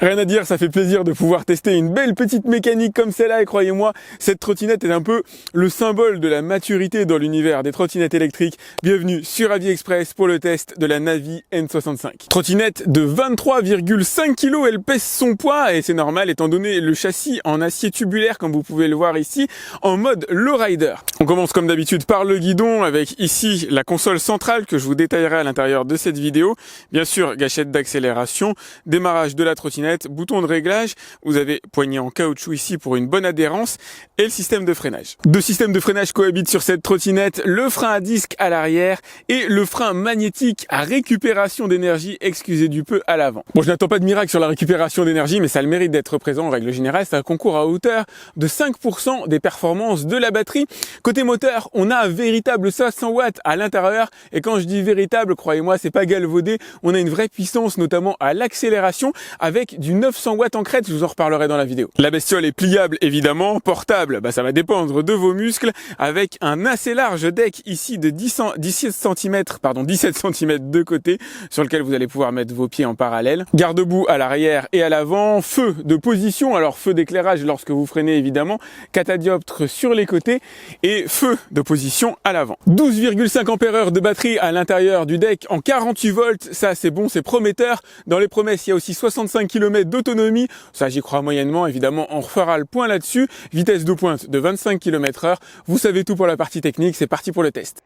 Rien à dire, ça fait plaisir de pouvoir tester une belle petite mécanique comme celle-là et croyez-moi, cette trottinette est un peu le symbole de la maturité dans l'univers des trottinettes électriques. Bienvenue sur AviExpress pour le test de la Navi N65. Trottinette de 23,5 kg, elle pèse son poids et c'est normal étant donné le châssis en acier tubulaire comme vous pouvez le voir ici en mode lowrider. On commence comme d'habitude par le guidon avec ici la console centrale que je vous détaillerai à l'intérieur de cette vidéo. Bien sûr, gâchette d'accélération, démarrage de la trottinette, bouton de réglage, vous avez poignée en caoutchouc ici pour une bonne adhérence et le système de freinage. Deux systèmes de freinage cohabitent sur cette trottinette, le frein à disque à l'arrière et le frein magnétique à récupération d'énergie, excusez du peu, à l'avant. Bon, je n'attends pas de miracle sur la récupération d'énergie, mais ça a le mérite d'être présent en règle générale. C'est un concours à hauteur de 5% des performances de la batterie. Côté moteur, on a un véritable 500 watts à l'intérieur et quand je dis véritable, croyez-moi, c'est pas galvaudé. On a une vraie puissance, notamment à l'accélération, avec du 900 watts en crête, je vous en reparlerai dans la vidéo. La bestiole est pliable évidemment, portable, ça va dépendre de vos muscles, avec un assez large deck ici de 17 cm de côté, sur lequel vous allez pouvoir mettre vos pieds en parallèle. Garde-boue à l'arrière et à l'avant, feu de position, alors feu d'éclairage lorsque vous freinez évidemment, catadioptre sur les côtés et feu de position à l'avant. 12,5 ampères de batterie à l'intérieur du deck en 48 volts, ça c'est bon, c'est prometteur. Dans les promesses, il y a aussi 65 km d'autonomie, ça j'y crois moyennement, évidemment on refera le point là-dessus. Vitesse de pointe de 25 km/h, vous savez tout pour la partie technique, c'est parti pour le test.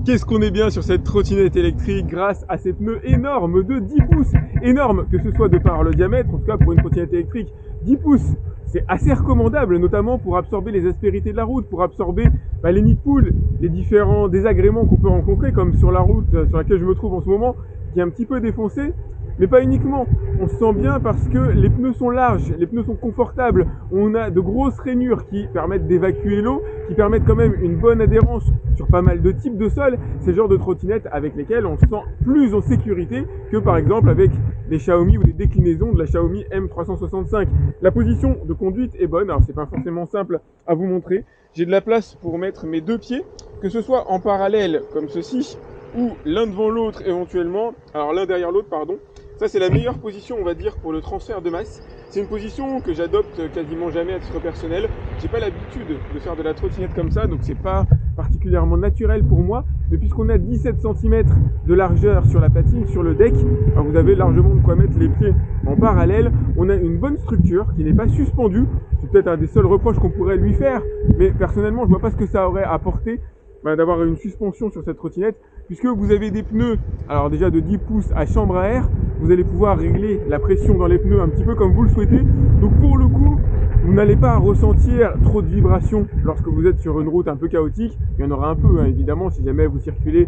Qu'est-ce qu'on est bien sur cette trottinette électrique grâce à ces pneus énormes de 10 pouces. Énormes, que ce soit de par le diamètre, en tout cas pour une trottinette électrique, 10 pouces. C'est assez recommandable, notamment pour absorber les aspérités de la route, pour absorber les nids de poules, les différents désagréments qu'on peut rencontrer, comme sur la route sur laquelle je me trouve en ce moment, qui est un petit peu défoncée. Mais pas uniquement, on se sent bien parce que les pneus sont larges, les pneus sont confortables, on a de grosses rainures qui permettent d'évacuer l'eau, qui permettent quand même une bonne adhérence sur pas mal de types de sols. C'est le genre de trottinettes avec lesquelles on se sent plus en sécurité que par exemple avec des Xiaomi ou des déclinaisons de la Xiaomi M365. La position de conduite est bonne, alors c'est pas forcément simple à vous montrer. J'ai de la place pour mettre mes deux pieds, que ce soit en parallèle comme ceci, ou l'un devant l'autre éventuellement, alors l'un derrière l'autre pardon. Ça c'est la meilleure position on va dire pour le transfert de masse. C'est une position que j'adopte quasiment jamais à titre personnel. J'ai pas l'habitude de faire de la trottinette comme ça, donc c'est pas particulièrement naturel pour moi. Mais puisqu'on a 17 cm de largeur sur la platine, sur le deck, alors vous avez largement de quoi mettre les pieds en parallèle. On a une bonne structure qui n'est pas suspendue. C'est peut-être un des seuls reproches qu'on pourrait lui faire, mais personnellement je vois pas ce que ça aurait apporté d'avoir une suspension sur cette trottinette, puisque vous avez des pneus, alors déjà de 10 pouces à chambre à air, vous allez pouvoir régler la pression dans les pneus un petit peu comme vous le souhaitez. Donc pour le coup, vous n'allez pas ressentir trop de vibrations lorsque vous êtes sur une route un peu chaotique. Il y en aura un peu évidemment si jamais vous circulez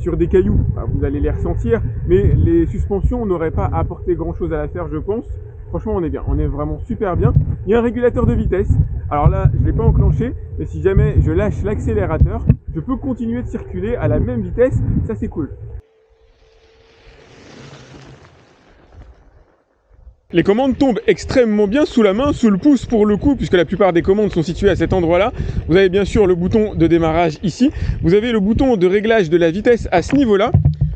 sur des cailloux, vous allez les ressentir, mais les suspensions n'auraient pas apporté grand chose à l'affaire je pense. Franchement on est bien, on est vraiment super bien. Il y a un régulateur de vitesse, alors là je ne l'ai pas enclenché, mais si jamais je lâche l'accélérateur, je peux continuer de circuler à la même vitesse, ça c'est cool. Les commandes tombent extrêmement bien sous la main, sous le pouce pour le coup, puisque la plupart des commandes sont situées à cet endroit-là. Vous avez bien sûr le bouton de démarrage ici, vous avez le bouton de réglage de la vitesse à ce niveau-là.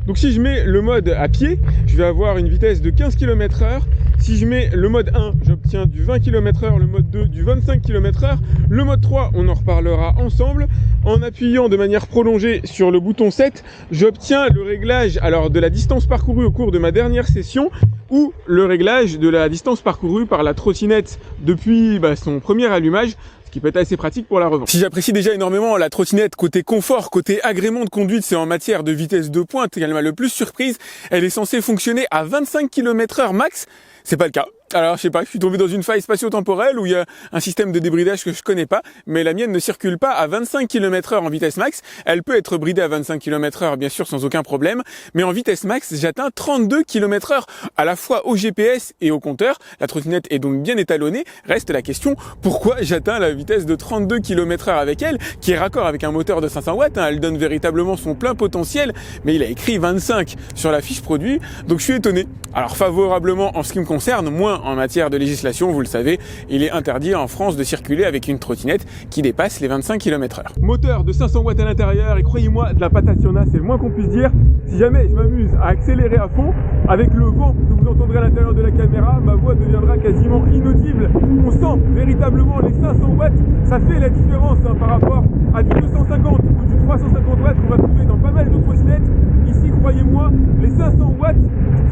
Donc si je mets le mode à pied, je vais avoir une vitesse de 15 km/h. Si je mets le mode 1, j'obtiens du 20 km/h, le mode 2 du 25 km/h. Le mode 3, on en reparlera ensemble. En appuyant de manière prolongée sur le bouton 7, j'obtiens le réglage de la distance parcourue au cours de ma dernière session ou le réglage de la distance parcourue par la trottinette depuis son premier allumage, ce qui peut être assez pratique pour la revente. Si j'apprécie déjà énormément la trottinette côté confort, côté agrément de conduite, c'est en matière de vitesse de pointe qu'elle m'a le plus surprise. Elle est censée fonctionner à 25 km/h max. C'est pas le cas. Alors je sais pas, je suis tombé dans une faille spatio-temporelle où il y a un système de débridage que je connais pas, mais la mienne ne circule pas à 25 km/h en vitesse max. Elle peut être bridée à 25 km/h bien sûr sans aucun problème, mais en vitesse max j'atteins 32 km/h à la fois au GPS et au compteur. La trottinette est donc bien étalonnée. Reste la question, pourquoi j'atteins la vitesse de 32 km/h avec elle, qui est raccord avec un moteur de 500 watts, elle donne véritablement son plein potentiel, mais il a écrit 25 sur la fiche produit, donc je suis étonné. Alors favorablement en ce qui me concerne, moins en matière de législation, vous le savez, il est interdit en France de circuler avec une trottinette qui dépasse les 25 km/h. Moteur de 500 watts à l'intérieur et croyez-moi, de la patate il y en a, c'est le moins qu'on puisse dire. Si jamais je m'amuse à accélérer à fond, avec le vent que vous entendrez à l'intérieur de la caméra, ma voix deviendra quasiment inaudible. On sent véritablement les 500 watts, ça fait la différence par rapport à du 250 ou du 350 watts qu'on va trouver dans pas mal de trottinettes. Ici, croyez-moi, les 500 watts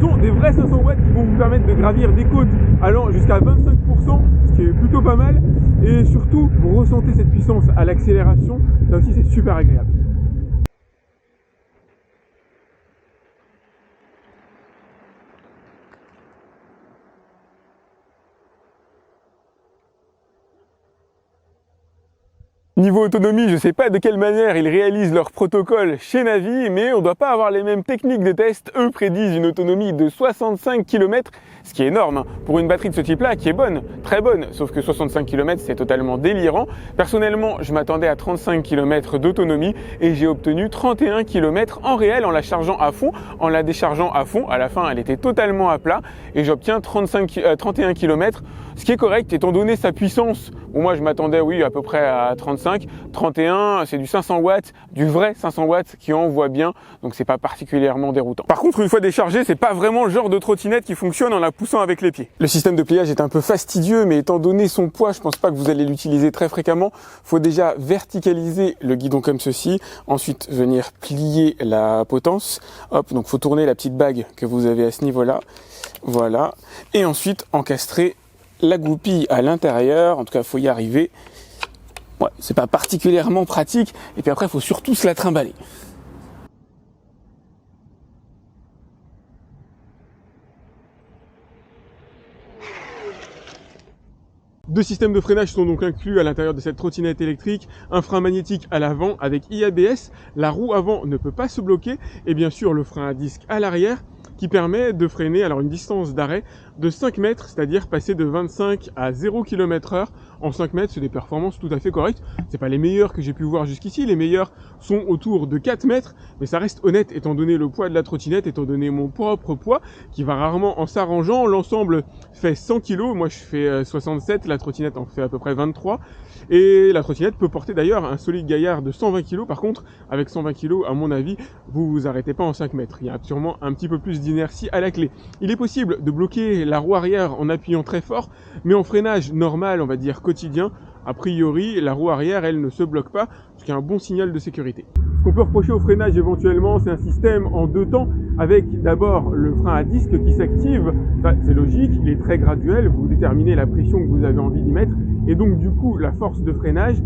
sont des vrais 500 watts qui vont vous permettre de gravir des côtes allant jusqu'à 25%, ce qui est plutôt pas mal. Et surtout, vous ressentez cette puissance à l'accélération, ça aussi c'est super agréable. Niveau autonomie, je ne sais pas de quelle manière ils réalisent leur protocole chez Navi, mais on ne doit pas avoir les mêmes techniques de test. Eux prédisent une autonomie de 65 km, ce qui est énorme hein, pour une batterie de ce type-là, qui est bonne, très bonne, sauf que 65 km c'est totalement délirant. Personnellement, je m'attendais à 35 km d'autonomie et j'ai obtenu 31 km en réel en la chargeant à fond, en la déchargeant à fond. À la fin, elle était totalement à plat et j'obtiens 31 km, ce qui est correct étant donné sa puissance. Bon, moi je m'attendais oui à peu près à 35, 31 c'est du 500 watts, du vrai 500 watts qui envoie bien, donc c'est pas particulièrement déroutant. Par contre, une fois déchargé, c'est pas vraiment le genre de trottinette qui fonctionne en la poussant avec les pieds. Le système de pliage est un peu fastidieux, mais étant donné son poids, je pense pas que vous allez l'utiliser très fréquemment. Faut déjà verticaliser le guidon comme ceci, ensuite venir plier la potence. Hop, donc faut tourner la petite bague que vous avez à ce niveau-là. Voilà. Et ensuite encastrer la goupille à l'intérieur, en tout cas il faut y arriver. Ouais, c'est pas particulièrement pratique, et puis après il faut surtout se la trimballer. Deux systèmes de freinage sont donc inclus à l'intérieur de cette trottinette électrique, un frein magnétique à l'avant avec IABS, la roue avant ne peut pas se bloquer, et bien sûr le frein à disque à l'arrière, qui permet de freiner alors une distance d'arrêt de 5 mètres, c'est-à-dire passer de 25 à 0 km/h en 5 mètres, c'est des performances tout à fait correctes. C'est pas les meilleurs que j'ai pu voir jusqu'ici, les meilleurs sont autour de 4 mètres, mais ça reste honnête étant donné le poids de la trottinette, étant donné mon propre poids, qui va rarement en s'arrangeant. L'ensemble fait 100 kg, moi je fais 67, la trottinette en fait à peu près 23, et la trottinette peut porter d'ailleurs un solide gaillard de 120 kg. Par contre, avec 120 kg, à mon avis, vous vous arrêtez pas en 5 mètres, il y a sûrement un petit peu plus d'inertie à la clé. Il est possible de bloquer la roue arrière en appuyant très fort, mais en freinage normal, on va dire quotidien, a priori, la roue arrière, elle ne se bloque pas, ce qui est un bon signal de sécurité. Ce qu'on peut reprocher au freinage éventuellement, c'est un système en deux temps, avec d'abord le frein à disque qui s'active. C'est logique, il est très graduel, vous déterminez la pression que vous avez envie d'y mettre, et donc du coup la force de freinage.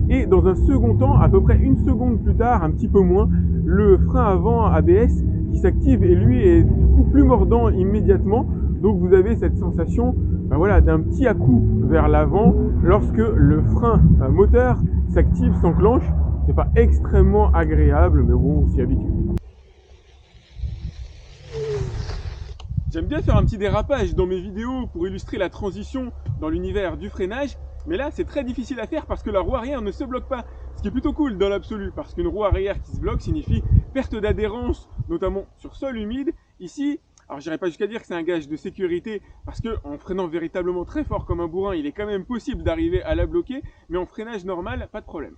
Et dans un second temps, à peu près une seconde plus tard, un petit peu moins, le frein avant ABS qui s'active et lui est du coup plus mordant immédiatement. Donc vous avez cette sensation voilà, d'un petit à-coup vers l'avant lorsque le frein moteur s'active, s'enclenche. C'est pas extrêmement agréable, mais bon, on s'y habitue. J'aime bien faire un petit dérapage dans mes vidéos pour illustrer la transition dans l'univers du freinage. Mais là, c'est très difficile à faire parce que la roue arrière ne se bloque pas. Ce qui est plutôt cool dans l'absolu, parce qu'une roue arrière qui se bloque signifie perte d'adhérence, notamment sur sol humide. Ici, alors j'irai pas jusqu'à dire que c'est un gage de sécurité, parce que en freinant véritablement très fort comme un bourrin, il est quand même possible d'arriver à la bloquer, mais en freinage normal, pas de problème.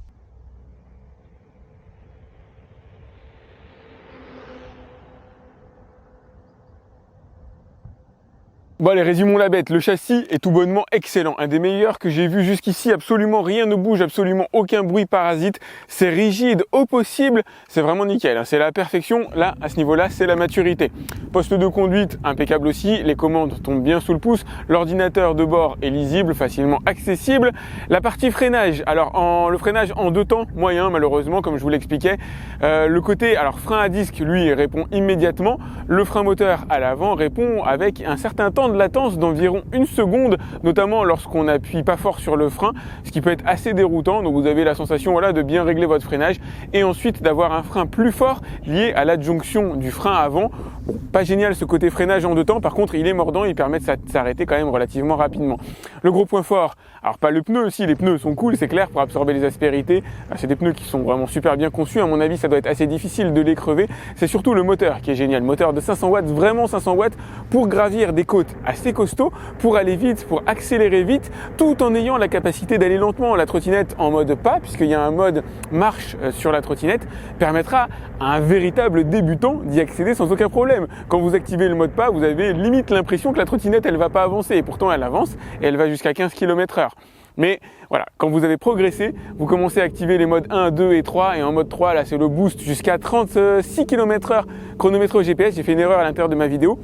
Bon allez, résumons la bête. Le châssis est tout bonnement excellent. Un des meilleurs que j'ai vu jusqu'ici. Absolument rien ne bouge, absolument aucun bruit parasite. C'est rigide au possible. C'est vraiment nickel. C'est la perfection. Là, à ce niveau-là, c'est la maturité. Poste de conduite, impeccable aussi. Les commandes tombent bien sous le pouce. L'ordinateur de bord est lisible, facilement accessible. La partie freinage. Alors, le freinage en deux temps, moyen, malheureusement, comme je vous l'expliquais. Le côté, alors frein à disque, lui, répond immédiatement. Le frein moteur à l'avant répond avec un certain temps de latence d'environ une seconde, notamment lorsqu'on n'appuie pas fort sur le frein, ce qui peut être assez déroutant. Donc vous avez la sensation voilà, de bien régler votre freinage et ensuite d'avoir un frein plus fort lié à l'adjonction du frein avant. Bon, pas génial ce côté freinage en deux temps, par contre il est mordant, il permet de s'arrêter quand même relativement rapidement. Le gros point fort, alors pas le pneu aussi, les pneus sont cool, c'est clair, pour absorber les aspérités. C'est des pneus qui sont vraiment super bien conçus, à mon avis ça doit être assez difficile de les crever. C'est surtout le moteur qui est génial, moteur de 500 watts, vraiment 500 watts pour gravir des côtes assez costaud pour aller vite, pour accélérer vite, tout en ayant la capacité d'aller lentement. La trottinette en mode pas, puisqu'il y a un mode marche sur la trottinette, permettra à un véritable débutant d'y accéder sans aucun problème. Quand vous activez le mode pas, vous avez limite l'impression que la trottinette elle va pas avancer, et pourtant elle avance et elle va jusqu'à 15 km/h. Mais voilà, quand vous avez progressé, vous commencez à activer les modes 1, 2 et 3. Et en mode 3, là, c'est le boost jusqu'à 36 km/h chronométré au GPS. J'ai fait une erreur à l'intérieur de ma vidéo.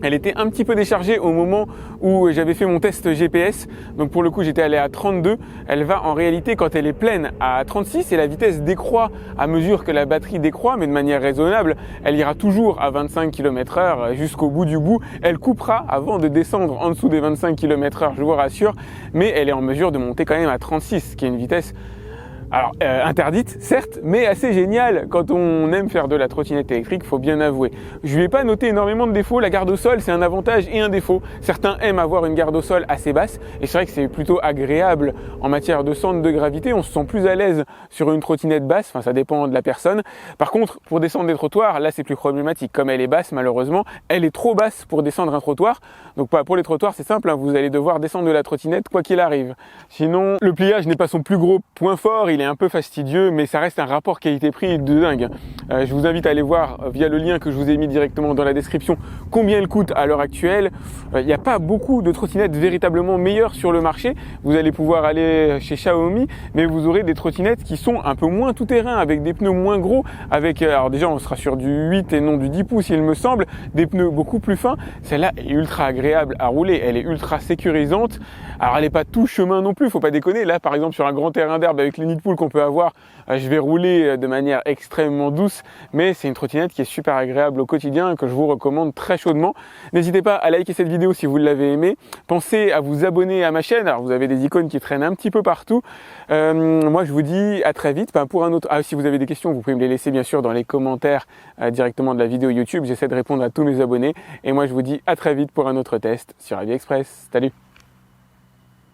Elle était un petit peu déchargée au moment où j'avais fait mon test GPS. Donc pour le coup, j'étais allé à 32. Elle va en réalité, quand elle est pleine, à 36 et la vitesse décroît à mesure que la batterie décroît, mais de manière raisonnable. Elle ira toujours à 25 km/h jusqu'au bout du bout. Elle coupera avant de descendre en dessous des 25 km/h, je vous rassure. Mais elle est en mesure de monter quand même à 36, qui est une vitesse interdite, certes, mais assez géniale quand on aime faire de la trottinette électrique, faut bien avouer. Je lui ai pas noté énormément de défauts. La garde au sol, c'est un avantage et un défaut. Certains aiment avoir une garde au sol assez basse, et c'est vrai que c'est plutôt agréable en matière de centre de gravité. On se sent plus à l'aise sur une trottinette basse, enfin ça dépend de la personne. Par contre, pour descendre des trottoirs, là c'est plus problématique. Comme elle est basse, malheureusement, elle est trop basse pour descendre un trottoir. Donc pour les trottoirs, c'est simple, hein, vous allez devoir descendre de la trottinette quoi qu'il arrive. Sinon, le pliage n'est pas son plus gros point fort, il est un peu fastidieux, mais ça reste un rapport qualité-prix de dingue. Je vous invite à aller voir via le lien que je vous ai mis directement dans la description combien elle coûte à l'heure actuelle. Il n'y a pas beaucoup de trottinettes véritablement meilleures sur le marché. Vous allez pouvoir aller chez Xiaomi, mais vous aurez des trottinettes qui sont un peu moins tout-terrain, avec des pneus moins gros, alors déjà on sera sur du 8 et non du 10 pouces il me semble, des pneus beaucoup plus fins. Celle-là est ultra agréable à rouler, elle est ultra sécurisante. Alors elle n'est pas tout chemin non plus, faut pas déconner. Là par exemple sur un grand terrain d'herbe avec les nids de poules qu'on peut avoir, je vais rouler de manière extrêmement douce, mais c'est une trottinette qui est super agréable au quotidien et que je vous recommande très chaudement. N'hésitez pas à liker cette vidéo si vous l'avez aimée. Pensez à vous abonner à ma chaîne. Alors vous avez des icônes qui traînent un petit peu partout. Moi je vous dis à très vite. Pour un autre. Si vous avez des questions, vous pouvez me les laisser bien sûr dans les commentaires directement de la vidéo YouTube. J'essaie de répondre à tous mes abonnés. Et moi je vous dis à très vite pour un autre test sur AviExpress. Salut!